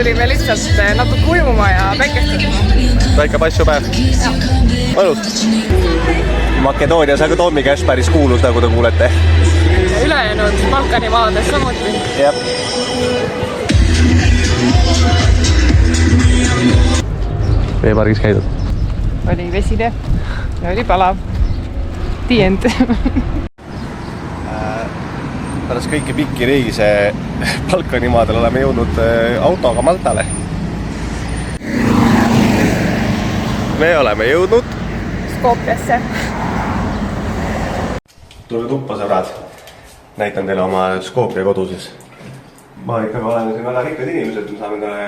tulime lihtsalt natuke ujuma ja päikestama. Väike passupäev. Mõnus. Makedoonias aga Tommy Cash päris kuulus, nagu te kuulete. Ülejäänud Balkani maades samuti. Jep. Veepargis käidud? Oli vesine ja oli palav. Tient. Pärast kõiki pikki reise Balkani maadel oleme jõudnud autoga Maltale. Me oleme jõudnud Skopjasse. Tulge tuppa, sõbrad. Näitan teile oma Skopja koduses. Ma ikkagi olen siin väga rikkad inimesed, me saame endale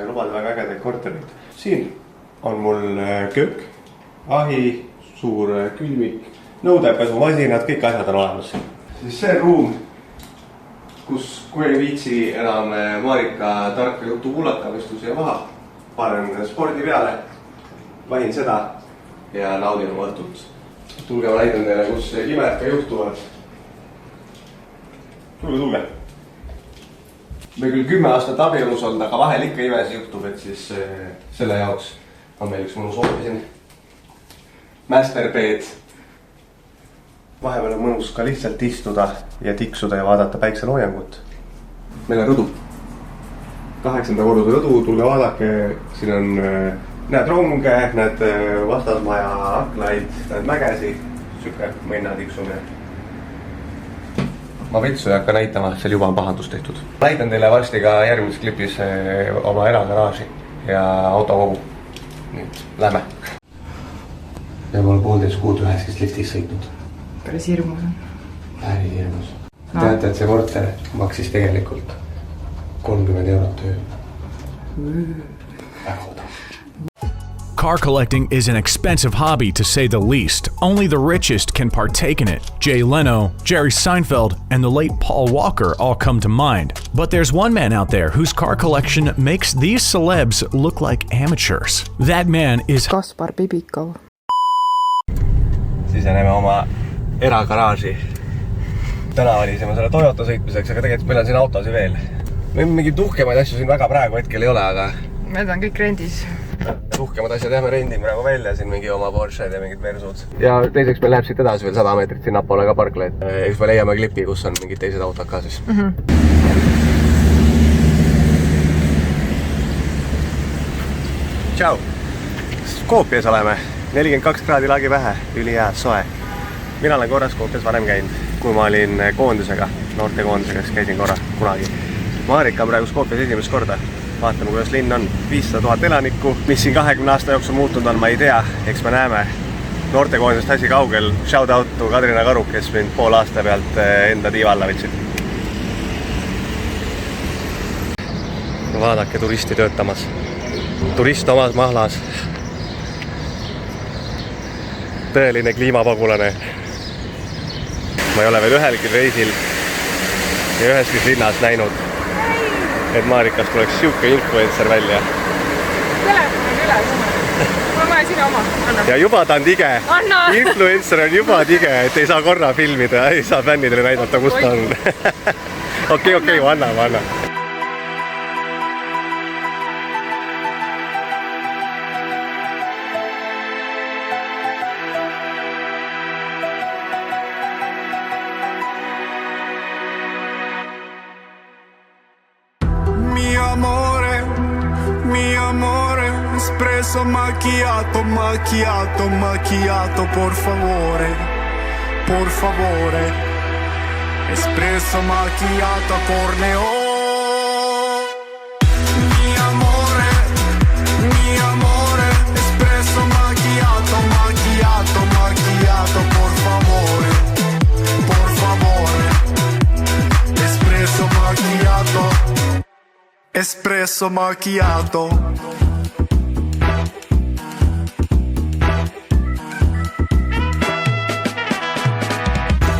lubada väga ägedaid korterid. Siin on mul köök, ahi, suur külmik, nõudepesumasinad, kõik asjad on olemas. Siis see ruum, kus kui ei viitsi enam Marika tarka jutu kuulata, istun siia maha, panen spordi peale, vahin seda ja naudin oma õhtut. Tulge, ma näitan teile, kus imed ka juhtuvad. Tulge. Me küll 10 aastat abielus olnud, aga vahel ikka imes juhtub, et siis selle jaoks on meil üks mõnus hoopis siin. Masterbed. Vahepeal on mõnus ka lihtsalt istuda ja tiksuda ja vaadata päikseloojangut. Meil on rõdu. 8. korruse rõdu, tulge vaadake, siin on näed ronge, näed vastasmaja aklaid, näed mägesi, süke mõnna tiksumine. Ma vitsu ei hakka näitama, seal juba on pahandus tehtud. Näitan teile varsti ka järgmises klipis oma eragaraaži ja autokogu. Nüüd, lähme. Ja ma olen 1,5 kuud üheskist liftis sõitnud. Päris hirmus on. Päris hirmus. Teate, et see korter maksis tegelikult 30 eurot öö. Väga odav. Car collecting is an expensive hobby, to say the least. Only the richest can partake in it. Jay Leno, Jerry Seinfeld, and the late Paul Walker all come to mind. But there's one man out there whose car collection makes these celebs look like amateurs. That man is Kaspar Bibikov. Siseneme oma eragaraaži. Täna valisime selle Toyota sõitmiseks, aga tegelikult meil on siin autosi veel. Meil mingid tuhkemaid asju siin väga praegu hetkel ei ole, aga Need on kõik rendis. Tuhkemad asjad jääme rendime praegu välja, siin mingi oma Porsche'd ja mingid Versud. Ja teiseks meil läheb siit edasi veel 100 meetrit sinna poole ka parkla, et eks me leiame klipi, kus on mingid teised autod ka siis. Tšau! Skopjas oleme, 42 kraadi lagi pähe, ülihää, soe. Mina olen korra Skopjas varem käinud, kui ma olin koondusega, noortekoondusega, kes käisin korra kunagi. Marika on praegu Skopjas esimest korda. Vaatame, kuidas linn on. 500 000 elanikku. Mis siin 20 aasta jooksul muutunud on, ma ei tea. Eks me näeme. Noortekoondusest hästi kaugel. Shout out to Kadrina Karuk, kes mind pool aasta pealt enda tiiva alla võtsid. Vaadake turisti töötamas. Turist omas mahlas. Tõeline kliimapagulane. Ma ei ole veel ühelgi reisil ja üheski linnas näinud, et Marikast tuleks siuke influencer välja. Telefon on üle sama. Ma olen sinu oma. Anna. Ja juba ta on tige. Anna! Influencer on juba tige, et ei saa korra filmida, ei saa fännidele näidata, kus ta on. Okei, anna. Espresso macchiato, por favore. Espresso macchiato, corneo. Mi amore. Espresso macchiato, por favore. Espresso macchiato.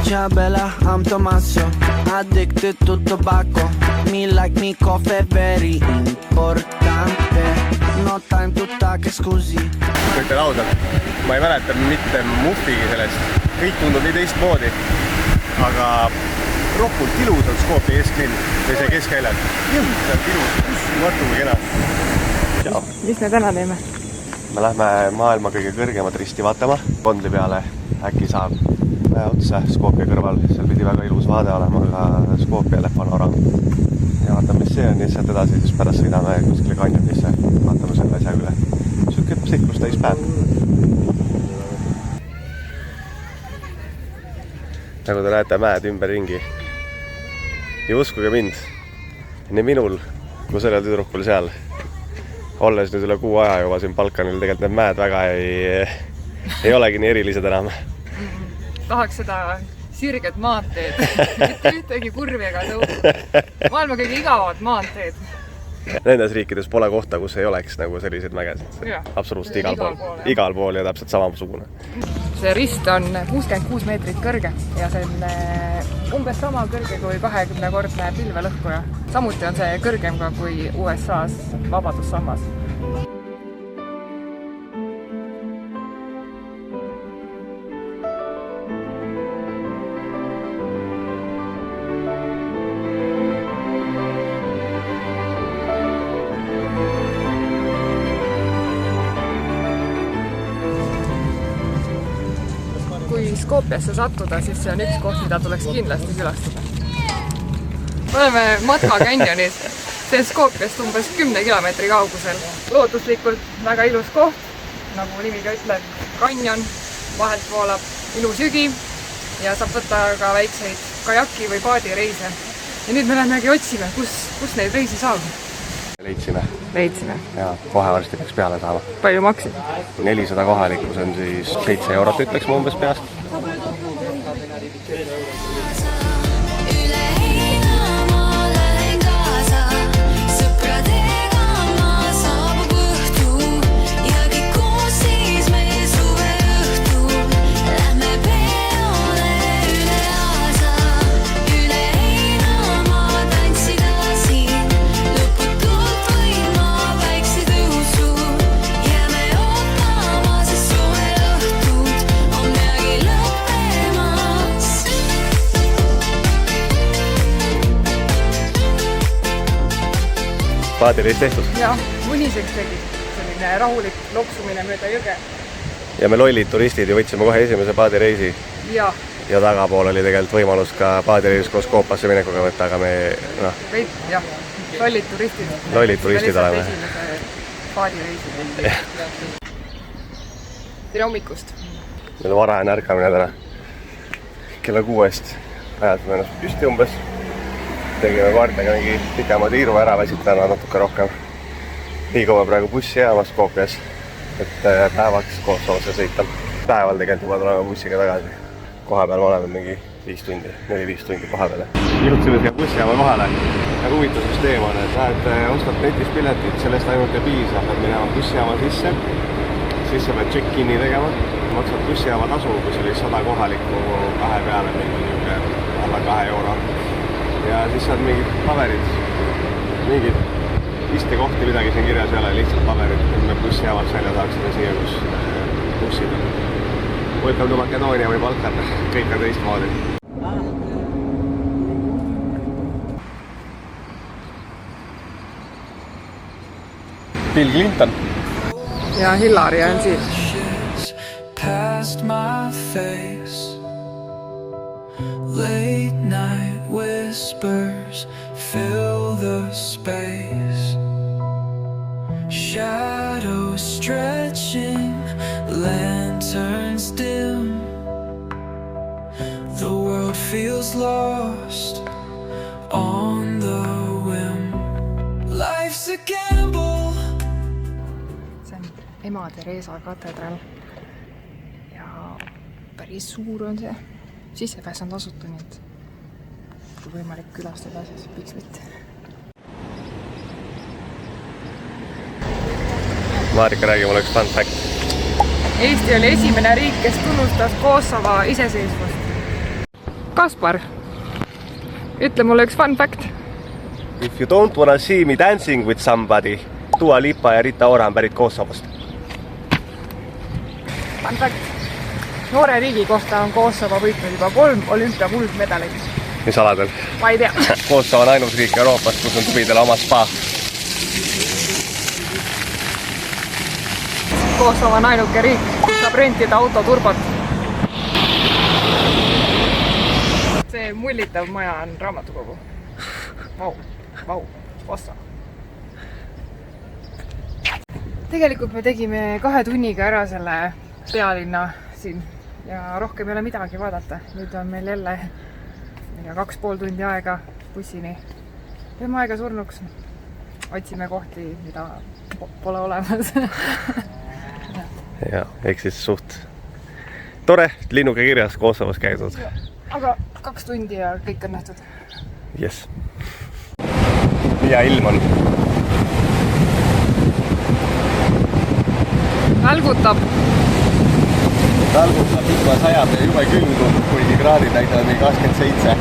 Ciao Bella, I'm Tommaso, addicted to tobacco. Me like me coffee, very importante. No time to talk, scusi. Ütlen ausalt, ma ei mäleta mitte muffigi sellest. Kõik tundub nii teistmoodi. Aga ropult ilus on Skopje kesklinn või see keskväljad. Jõudselt ilus, uskumatu kui kena. Mis me täna teeme? Me lähme maailma kõige kõrgemat risti vaatama. Kondli peale äkki saab otsa Skopje kõrval. Seal pidi väga ilus vaade olema ka Skopjele panoraam. Ja vaatame, mis see on ja sealt edasi, siis pärast sõidame kuskile kanjonisse. Vaatame selle asja üle. Süke seiklus täis päev. Nagu te näete, mäed ümber ringi. Ja uskuge mind, nii minul kui sellel tüdrukul seal, olles nüüd üle 6 aja juba siin Balkanil, tegelikult need mäed väga ei olegi nii erilised enam. Tahaks seda sirget maanteed, mitte ühtegi kurvi ega tõugu. Maailma kõige igavad maanteed. Nendes riikides pole kohta, kus ei oleks nagu selliseid mägesid. Absoluutselt igal pool. Igal pool ja täpselt samasugune. See rist on 66 meetrit kõrge ja see on umbes sama kõrge kui 20-kordne pilvelõhkuja. Samuti on see kõrgem ka kui USA's Vabadussammas. Kui Skopjesse sattuda, siis see on üks koht, mida tuleks kindlasti külastada. Me oleme Matka Canyonis, see on Skopjest umbes 10 kilomeetri kaugusel. Looduslikult väga ilus koht, nagu nimi ka ütleb, kanjon, vahelt voolab ilus jügi ja saab võtta ka väikseid kajaki või paadireise. Ja nüüd me lähmegi otsime, kus neid reisi saab. Leidsime. Ja kohe varsti peaks peale saama. Palju maksid? 400 kohalikus on siis 7 eurot, ütleks ma umbes peast. Paadireis tehtud? Jah, uniseks tegi selline rahulik loksumine mööda jõge. Ja me lollid turistid ju võtsime kohe esimese paadireisi. Ja tagapool oli tegelikult võimalus ka paadireis koos Koopasse minekuga võtta, aga me... Jah, lollid turistid. Lollid turistid oleme. Esimese paadireisi. Tere hommikust! Meil on varajane ärkamine täna. Kella 6-st ajatame ennast püsti umbes. Tegime kaartega mingi pikema tiiru ära, väsitame natuke rohkem. Liigume praegu bussi jäämas Skopjes, et päevaks Kosovosse sõita. Päeval tegelikult juba tuleme bussiga tagasi. Koha peal me oleme mingi 4-5 tundi koha peale. Ilutsime siia bussi jääma kohale. Ja huvitav süsteem on, et lähed ostad netis piletit, sellest ainult ei piisa. Pead minema bussi jääma sisse. Siis sa pead check-in'i tegema. Maksad bussi jääma tasu, kus oli 100 kohalikku 2 peale, mingi alla 2 euro. Ja siis saad mingid paberid, mingid istekohti midagi siin kirjas ei ole, lihtsalt paberid, et me bussi jaamaks välja saaksime siia, kus bussid on. Welcome to Makedoonia või Balkan, kõik on teistmoodi. Bill Clinton. Ja Hillary on siin. Past my face, late night whispers fill the space, shadows stretching, lanterns dim, the world feels lost on the whim, life's a gamble. See on Ema Teresa katedral ja päris suur on see. Sissepääs on tasuta, nii et kui võimalik külastada, siis miks mitte. Marika, räägi mulle üks fun fact. Eesti oli esimene riik, kes tunnustas Kosovo iseseisvust. Kaspar, ütle mulle üks fun fact. If you don't wanna see me dancing with somebody, Dua Lipa ja Rita Ora on pärit Kosovost. Fun fact. Noore riigi kohta on Kosovo võitnud juba 3 olümpiakuldmedalit. mis aladel? ma ei tea. Kosovo on ainus riik Euroopas, kus on tubidele oma spa. Kosovo on ainuke riik, kus saab rentida autoturbot. See mullitav maja on raamatukogu. Vau, ossa. Tegelikult me tegime 2 tunniga ära selle pealinna siin ja rohkem ei ole midagi vaadata. Nüüd on meil jälle 2,5 tundi aega bussini. Teeme aega surnuks. Otsime kohti, mida pole olemas. Ja, ehk siis suht tore, linnuke kirjas Kosovos käidud. Aga 2 tundi ja kõik on nähtud. Yes. Hea ilm on. Välgutab. Talgutab, ikka sajab ja jube külm, kuigi kraadid näitavad nii 27.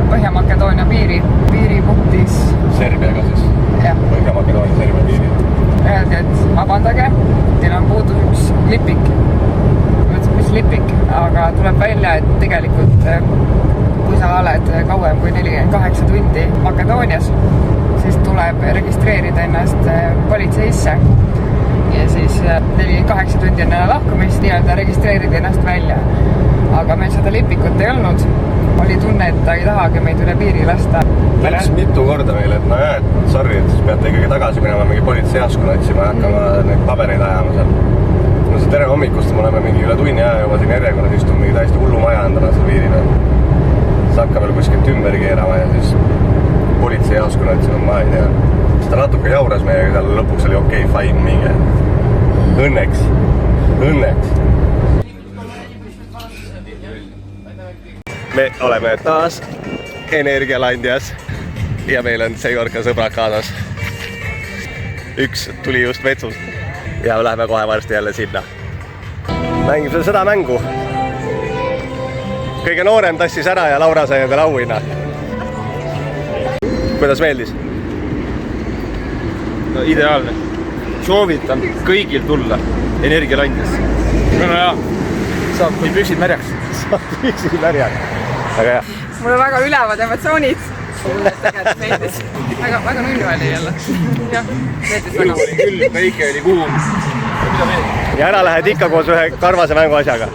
Põhja-Makedoonia piiripunktis. Serbiaga siis. Jah. Põhja-Makedoonia Serbia piiri. Öeldi, et vabandage, teil on puudu üks lipik. Mis lipik, aga tuleb välja, et tegelikult kui sa oled kauem kui 48 tundi Makedoonias, siis tuleb registreerida ennast politseisse ja siis 48 tundi enne lahkumist nii-öelda registreerida ennast välja. Aga meil seda lipikut ei olnud. Oli tunne, et ta ei tahagi meid üle piiri lasta. Läks mitu korda meil, et no jah, et sorry, et siis peate ikkagi tagasi minema mingi politseijaskonna otsima ja hakkama neid pabereid ajama seal. No see tere hommikust me oleme mingi üle tunni aja juba siin järjekorras istunud mingi täiesti hullu maja endale seal piiril. Siis hakkab veel kuskilt ümber keerama ja siis politseijaskonna otsima, ma ei tea. Siis ta natuke jauras meiega seal, lõpuks oli okei, fine, mingi. Õnneks. Me oleme taas Energialandias ja meil on seekord ka sõbrad kaasas. Üks tuli just metsust ja läheme kohe varsti jälle sinna. Mängime seda mängu. Kõige noorem tassis ära ja Laura sai endale auhinna. Kuidas meeldis? No ideaalne. Soovitan kõigil tulla Energialandisse. Väga hea. Saab kui püksid märjaks. Saab püksid märjaks. Väga hea. Mul on väga ülevad emotsioonid. Mulle tegelikult meeldis. Väga nunnu oli jälle. Jah, meeldis väga. Oli küll, päike oli kuum. Ja ära lähed ikka koos ühe karvase mängu asjaga.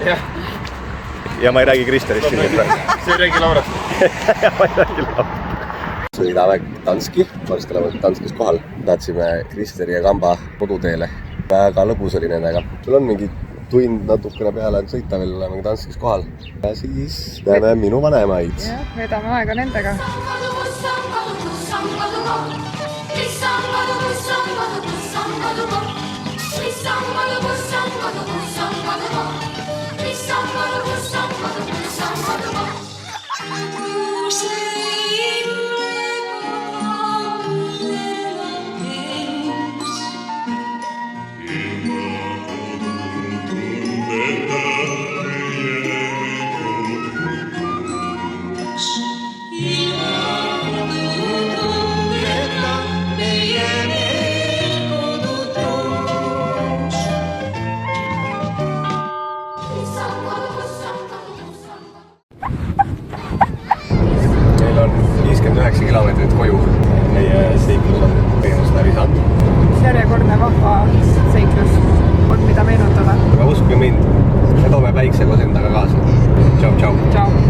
Ja ma ei räägi Kristerist siin. See ei räägi Laurast. Ja ma ei räägi Laurast. Sõidame Danski, varsti oleme Danskis kohal. Tahtsime Kristeri ja Kamba koduteele. Väga lõbus oli nendega. Sul on mingi tund natukene peale sõita veel, oleme Danskis kohal. Ja siis näeme minu vanemaid. Jah, veedame aega nendega. Meil on 59 kilomeetrit koju. Meie seiklus on põhimõtteliselt läbi saanud. Järjekordne vahva seiklus on mida meenutada. Aga uskuge mind, me toome päikse koos endaga kaasa. Tšau. Tšau.